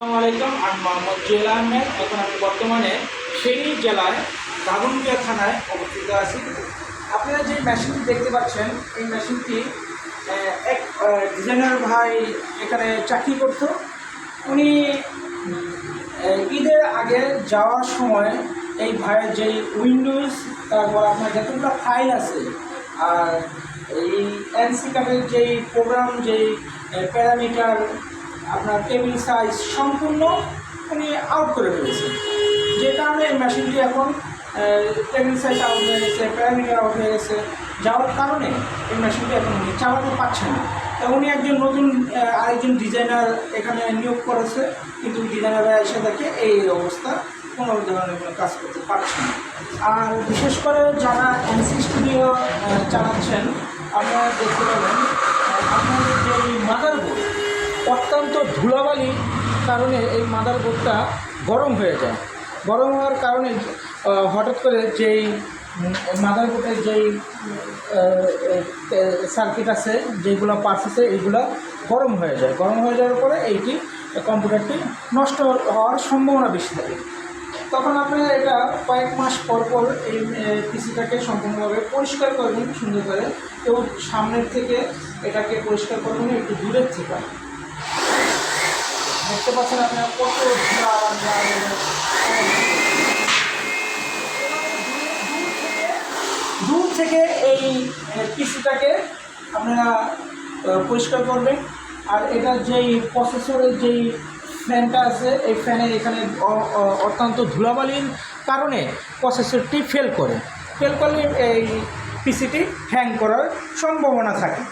আসসালামু আলাইকুম, আমি মোহাম্মদ জুয়েল আহমেদ। এখন আমি বর্তমানে ফেনী জেলায় দাগনভূঞা থানায় অবস্থিত আছি। আপনারা যে মেশিনটি দেখতে পাচ্ছেন, এই মেশিনটি এক ডিজাইনার ভাই এখানে চাকরি করত। উনি ঈদের আগে যাওয়ার সময় এই ভাইয়ের যেই উইন্ডোজ, তারপর আপনার যতগুলো ফাইল আছে, আর এই এনসি কার্ডের যেই প্রোগ্রাম, যেই প্যারামিটার, আপনার টেবিল সাইজ সম্পূর্ণ উনি আউট করে ফেলেছেন। যে কারণে এই মেশিনটি এখন টেবিল সাইজ আউট হয়ে গেছে, প্যারামিটার আউট হয়ে গেছে। যাওয়ার কারণে এই মেশিনটি এখন উনি চালাতে পারছেন না। তা উনি একজন নতুন আরেকজন ডিজাইনার এখানে নিয়োগ করেছে, কিন্তু ডিজাইনাররা এসে দেখে এই অবস্থা, কোনো ধরনের কোনো কাজ করতে পারছে না। আর বিশেষ করে যারা এনসি স্টুডিও চালাচ্ছেন, আপনারা দেখতে পাবেন আপনাদের যে মাদারবোর্ড অত্যন্ত ধুলাবালির কারণে এই মাদারবোর্ডটা গরম হয়ে যায়। গরম হওয়ার কারণে হঠাৎ করে যেই মাদারবোর্ডের যেই সার্কিট আছে, যেগুলো পার্টস আছে, এইগুলো গরম হয়ে যায়। গরম হয়ে যাওয়ার পরে এইটি কম্পিউটারটি নষ্ট হওয়ার সম্ভাবনা বেশি থাকে। তখন আপনারা এটা কয়েক মাস পর পর এই পিসিটাকে সম্পূর্ণভাবে পরিষ্কার করবেন সুন্দর করে, এবং সামনের থেকে এটাকে পরিষ্কার করবেন, একটু দূরের থেকে। দেখতে পাচ্ছেন আপনারা কত দূর থেকে এই পিসিটাকে আপনারা পরিষ্কার করবেন। আর এটা যেই প্রসেসরের যেই ফ্যানটা আছে, এই ফ্যানের এখানে অত্যন্ত ধুলাবালির কারণে প্রসেসরটি ফেল করলে এই পিসিটি হ্যাং করার সম্ভাবনা থাকে।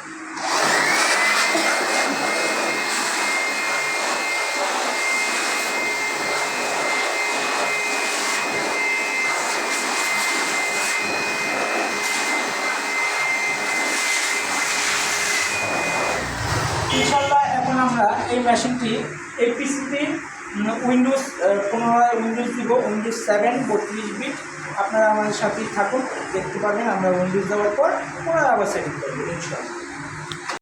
ইনশাল্লাহ এখন আমরা এই মেশিনটি, এই পিসিটি উইন্ডোজ পুনরায় উইন্ডোজ দিব, উইন্ডোজ 7 32 বিট। আপনারা আমাদের সাথেই থাকুন, দেখতে পাবেন আমরা উইন্ডোজ দেওয়ার পর পুনরায় আবার সেটিং করবো ইনশাল্লাহ।